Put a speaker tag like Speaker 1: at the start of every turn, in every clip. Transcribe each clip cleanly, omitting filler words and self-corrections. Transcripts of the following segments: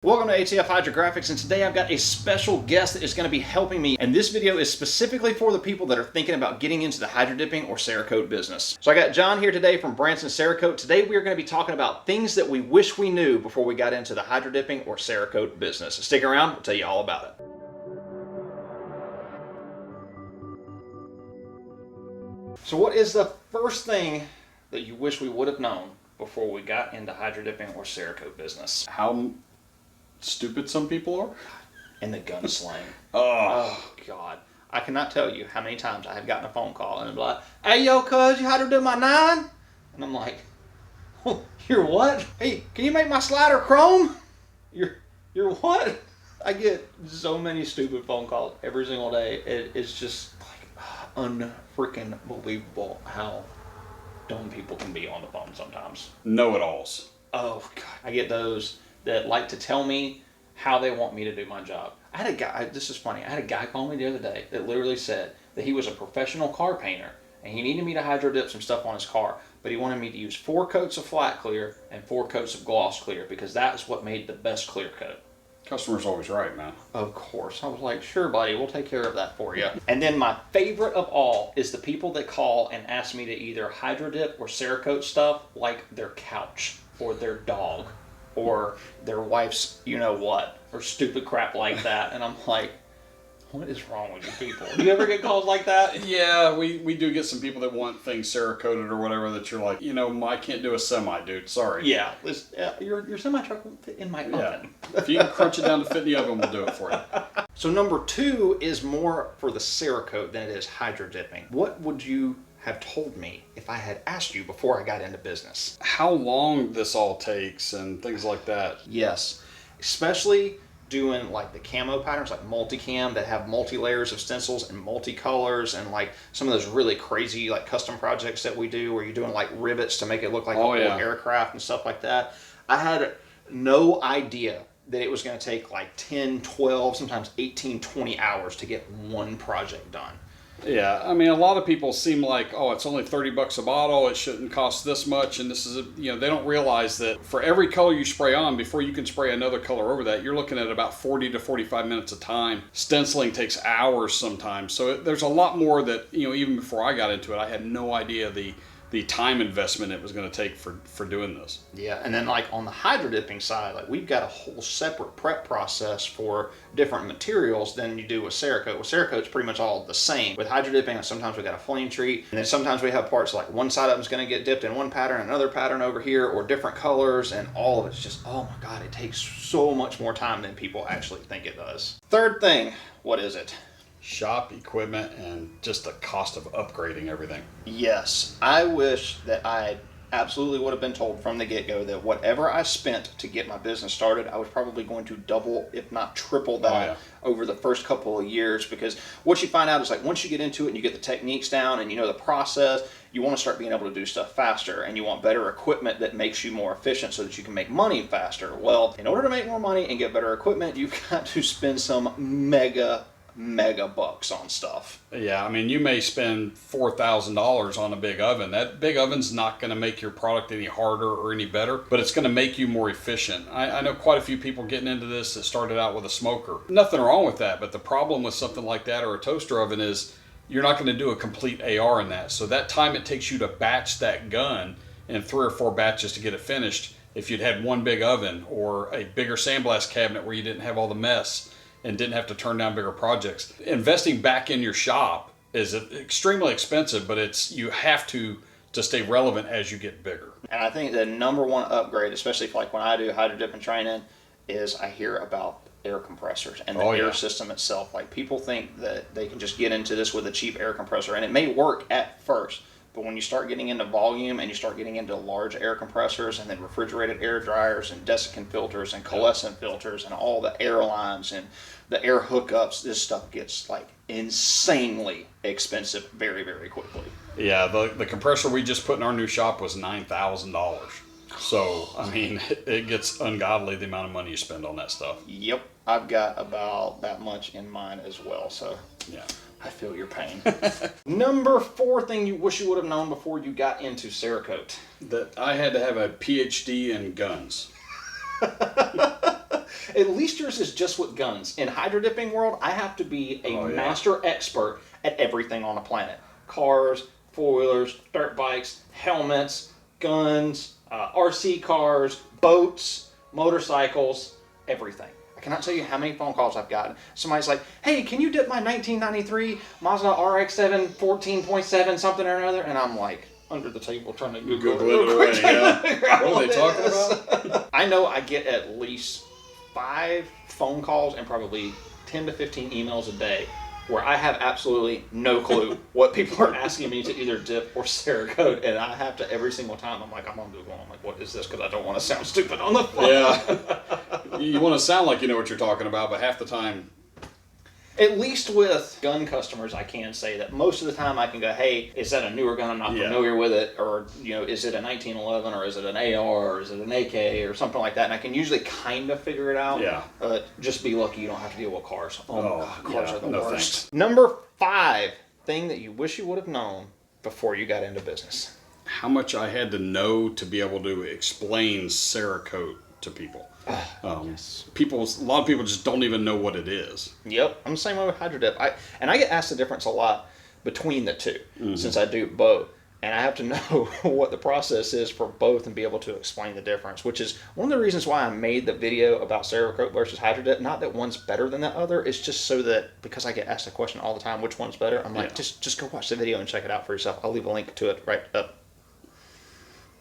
Speaker 1: Welcome to ATF Hydrographics, and today I've got a special guest that is going to be helping me, and this video is specifically for the people that are thinking about getting into the hydro dipping or Cerakote business. So I got John here today from Branson Cerakote. Today we are going to be talking about things that we wish we knew before we got into the hydro dipping or Cerakote business. So stick around, we'll tell you all about it. So what is the first thing that you wish we would have known before we got into hydro dipping or Cerakote business?
Speaker 2: How stupid some people are?
Speaker 1: And the gun slang. Oh, God. I cannot tell you how many times I have gotten a phone call and they're like, "Hey, yo, cuz, you hydro dip my 9?" And I'm like, "Oh, you're what? Hey, can you make my slider chrome? You're what?" I get so many stupid phone calls every single day. It's just like unfreaking believable how dumb people can be on the phone sometimes.
Speaker 2: Know-it-alls.
Speaker 1: Oh, God. I get those that like to tell me how they want me to do my job. I had a guy, this is funny, I had a guy call me the other day that literally said that he was a professional car painter and he needed me to hydro dip some stuff on his car, but he wanted me to use 4 coats of flat clear and 4 coats of gloss clear because that's what made the best clear coat.
Speaker 2: Customer's always right, man.
Speaker 1: Of course. I was like, "Sure, buddy, we'll take care of that for you." And then my favorite of all is the people that call and ask me to either hydro dip or Cerakote stuff like their couch or their dog or their wife's you-know-what, or stupid crap like that. And I'm like, what is wrong with you people? Do you ever get calls like that?
Speaker 2: Yeah, we do get some people that want things Cerakoted or whatever that you're like, I can't do a semi, dude. Sorry.
Speaker 1: Yeah, your semi-truck won't fit in my oven.
Speaker 2: If you can crunch it down to fit in the oven, we'll do it for you.
Speaker 1: So number 2 is more for the Cerakote than it is hydro dipping. What would you have told me if I had asked you before I got into business?
Speaker 2: How long this all takes and things like that.
Speaker 1: Yes, especially doing like the camo patterns, like multicam that have multi-layers of stencils and multicolors, and like some of those really crazy like custom projects that we do where you're doing like rivets to make it look like a whole aircraft and stuff like that. I had no idea that it was going to take like 10, 12, sometimes 18, 20 hours to get one project done.
Speaker 2: Yeah, I mean, a lot of people seem like, oh, it's only $30 a bottle, it shouldn't cost this much, and this is, they don't realize that for every color you spray on, before you can spray another color over that, you're looking at about 40 to 45 minutes of time. Stenciling takes hours sometimes, so there's a lot more that, even before I got into it, I had no idea the time investment it was going to take for doing this.
Speaker 1: Yeah, and then like on the hydro dipping side, like we've got a whole separate prep process for different materials than you do with Cerakote. With Cerakote, it's pretty much all the same. With hydro dipping, sometimes we got a flame treat, and then sometimes we have parts like one side of them is going to get dipped in one pattern, another pattern over here, or different colors, and all of it's just, oh my God, it takes so much more time than people actually think it does. Third thing, what is it?
Speaker 2: Shop, equipment, and just the cost of upgrading everything.
Speaker 1: Yes, I wish that I absolutely would have been told from the get-go that whatever I spent to get my business started, I was probably going to double, if not triple that over the first couple of years, because what you find out is like once you get into it and you get the techniques down and you know the process, you want to start being able to do stuff faster, and you want better equipment that makes you more efficient so that you can make money faster. Well, in order to make more money and get better equipment, you've got to spend some mega bucks on stuff.
Speaker 2: Yeah, I mean, you may spend $4,000 on a big oven. That big oven's not going to make your product any harder or any better, but it's going to make you more efficient. I know quite a few people getting into this that started out with a smoker. Nothing wrong with that, but the problem with something like that or a toaster oven is you're not going to do a complete AR in that. So that time it takes you to batch that gun in 3 or 4 batches to get it finished, if you'd had one big oven or a bigger sandblast cabinet where you didn't have all the mess and didn't have to turn down bigger projects. Investing back in your shop is extremely expensive, but you have to stay relevant as you get bigger.
Speaker 1: And I think the number one upgrade, especially for like when I do hydro dipping training, is I hear about air compressors and the air system itself. Like people think that they can just get into this with a cheap air compressor, and it may work at first, but when you start getting into volume and you start getting into large air compressors and then refrigerated air dryers and desiccant filters and coalescent filters and all the air lines and the air hookups, this stuff gets like insanely expensive very, very quickly.
Speaker 2: Yeah, the compressor we just put in our new shop was $9,000. So, I mean, it gets ungodly the amount of money you spend on that stuff.
Speaker 1: Yep, I've got about that much in mine as well, so
Speaker 2: yeah.
Speaker 1: I feel your pain. Number 4 thing you wish you would have known before you got into Cerakote.
Speaker 2: That I had to have a PhD in guns.
Speaker 1: At least yours is just with guns. In hydro dipping world, I have to be a master expert at everything on the planet. Cars, four-wheelers, dirt bikes, helmets, guns, RC cars, boats, motorcycles, everything. I cannot tell you how many phone calls I've gotten. Somebody's like, hey, can you dip my 1993 Mazda RX-7 14.7 something or another? And I'm like, under the table trying to Google it away. Yeah. What are they talking about? I know I get at least 5 phone calls and probably 10 to 15 emails a day where I have absolutely no clue what people are asking me to either dip or Cerakote, and I have to every single time. I'm like, I'm on Google. I'm like, what is this? Because I don't want to sound stupid on the phone.
Speaker 2: Yeah. You want to sound like you know what you're talking about, but half the time.
Speaker 1: At least with gun customers, I can say that most of the time I can go, hey, is that a newer gun? I'm not familiar with it. Or, is it a 1911 or is it an AR or is it an AK or something like that? And I can usually kind of figure it out. Yeah. Just be lucky you don't have to deal with cars. Oh, cars are the worst. Thanks. Number 5, thing that you wish you would have known before you got into business.
Speaker 2: How much I had to know to be able to explain Cerakote to people. Yes. A lot of people just don't even know what it is.
Speaker 1: Yep, I'm the same way with hydro dip. I get asked the difference a lot between the two, since I do both, and I have to know what the process is for both and be able to explain the difference, which is one of the reasons why I made the video about Cerakote versus hydro dip. Not that one's better than the other, it's just so that, because I get asked the question all the time, which one's better, I'm like, just go watch the video and check it out for yourself. I'll leave a link to it right up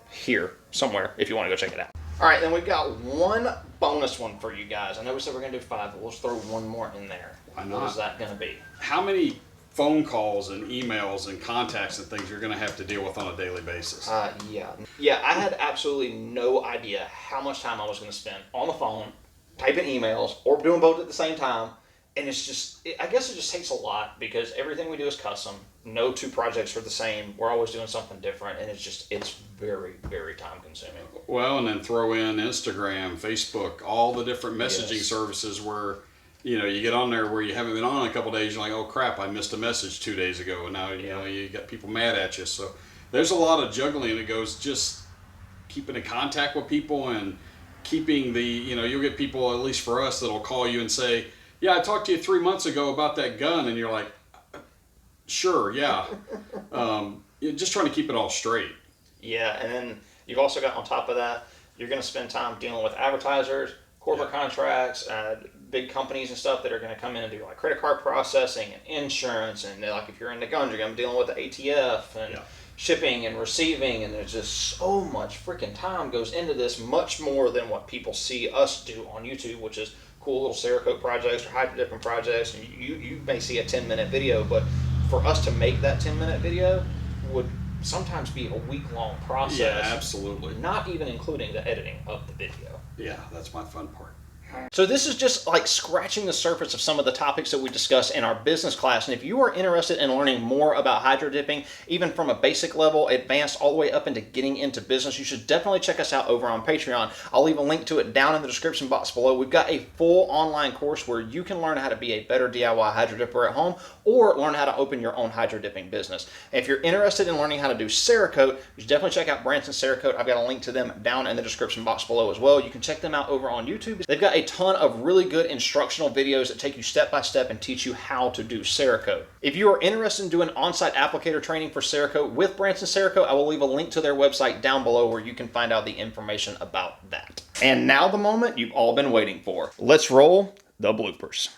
Speaker 1: here somewhere if you want to go check it out. All right, then we've got one bonus one for you guys. I know we said we're going to do 5, but we'll throw one more in there.
Speaker 2: Why not?
Speaker 1: What is that going to be?
Speaker 2: How many phone calls and emails and contacts and things you're going to have to deal with on a daily basis?
Speaker 1: Yeah, I had absolutely no idea how much time I was going to spend on the phone, typing emails, or doing both at the same time. And it's just, I guess it just takes a lot because everything we do is custom. No 2 projects are the same. We're always doing something different, and it's very, very time consuming.
Speaker 2: Well, and then throw in Instagram, Facebook, all the different messaging services where, you get on there where you haven't been on in a couple of days. You're like, oh crap, I missed a message 2 days ago, and now you got people mad at you. So there's a lot of juggling that goes just keeping in contact with people and keeping the, you'll get people, at least for us, that'll call you and say, yeah, I talked to you 3 months ago about that gun, and you're like, sure, yeah. You're just trying to keep it all straight.
Speaker 1: Yeah, and then you've also got on top of that, you're going to spend time dealing with advertisers, corporate contracts, big companies and stuff that are going to come in and do like credit card processing and insurance, and like if you're into guns, you're going to be dealing with the ATF and shipping and receiving, and there's just so much freaking time goes into this, much more than what people see us do on YouTube, which is cool little Cerakote projects or hydro dipping projects, and you may see a 10-minute video, but for us to make that 10-minute video would sometimes be a week-long process.
Speaker 2: Yeah, absolutely.
Speaker 1: Not even including the editing of the video.
Speaker 2: Yeah, that's my fun part.
Speaker 1: So this is just like scratching the surface of some of the topics that we discuss in our business class. And if you are interested in learning more about hydro dipping, even from a basic level, advanced, all the way up into getting into business, you should definitely check us out over on Patreon. I'll leave a link to it down in the description box below. We've got a full online course where you can learn how to be a better DIY hydro dipper at home or learn how to open your own hydro dipping business. And if you're interested in learning how to do Cerakote, you should definitely check out Branson Cerakote. I've got a link to them down in the description box below as well. You can check them out over on YouTube. They've got a ton of really good instructional videos that take you step by step and teach you how to do Cerakote. If you are interested in doing on-site applicator training for Cerakote with Branson Cerakote, I will leave a link to their website down below where you can find out the information about that. And now the moment you've all been waiting for. Let's roll the bloopers.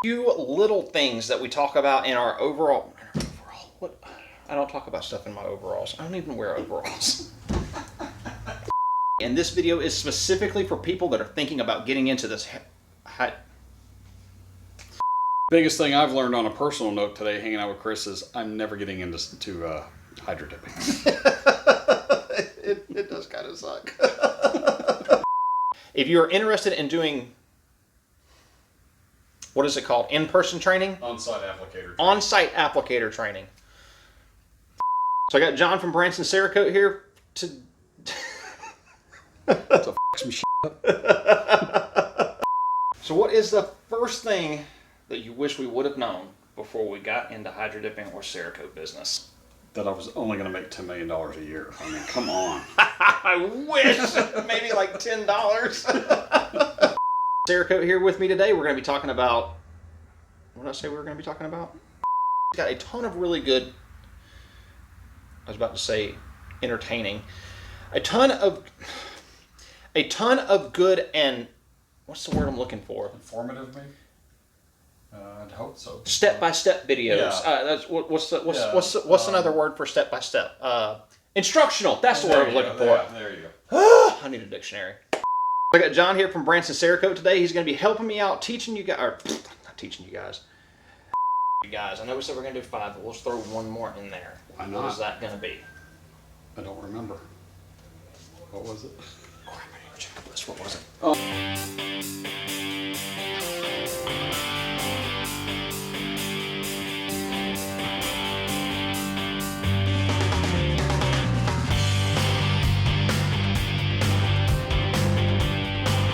Speaker 1: Few little things that we talk about in our overall. What? I don't talk about stuff in my overalls. I don't even wear overalls. And this video is specifically for people that are thinking about getting into this.
Speaker 2: Biggest thing I've learned on a personal note today, hanging out with Chris, is I'm never getting into hydro dipping.
Speaker 1: It does kind of suck. If you're interested in doing, what is it called? In-person training?
Speaker 2: On-site applicator training.
Speaker 1: On-site applicator training. So I got John from Branson Cerakote here to...
Speaker 2: So some shit up.
Speaker 1: So what is the first thing that you wish we would have known before we got into hydro dipping or Cerakote business?
Speaker 2: that I was only going to make $10 million a year. I mean, come on.
Speaker 1: I wish. Maybe like $10. Cerakote here with me today. We're going to be talking about, what did I say we were going to be talking about? Got a ton of really good, I was about to say entertaining, a ton of good and, what's the word I'm looking for?
Speaker 2: Informative, maybe? I'd hope so.
Speaker 1: Step-by-step videos.
Speaker 2: Yeah.
Speaker 1: That's what's another word for step-by-step? Instructional. That's the word I was looking for.
Speaker 2: Yeah, there you go.
Speaker 1: I need a dictionary. I got John here from Branson Cerakote today. He's going to be helping me out, teaching you guys, or not teaching you guys. You guys, I know we said we're going to do 5, but we'll just throw one more in there.
Speaker 2: Why not?
Speaker 1: What is that going to be?
Speaker 2: I don't remember. What was it?
Speaker 1: Crap, I need to check this. What was it?
Speaker 2: Oh.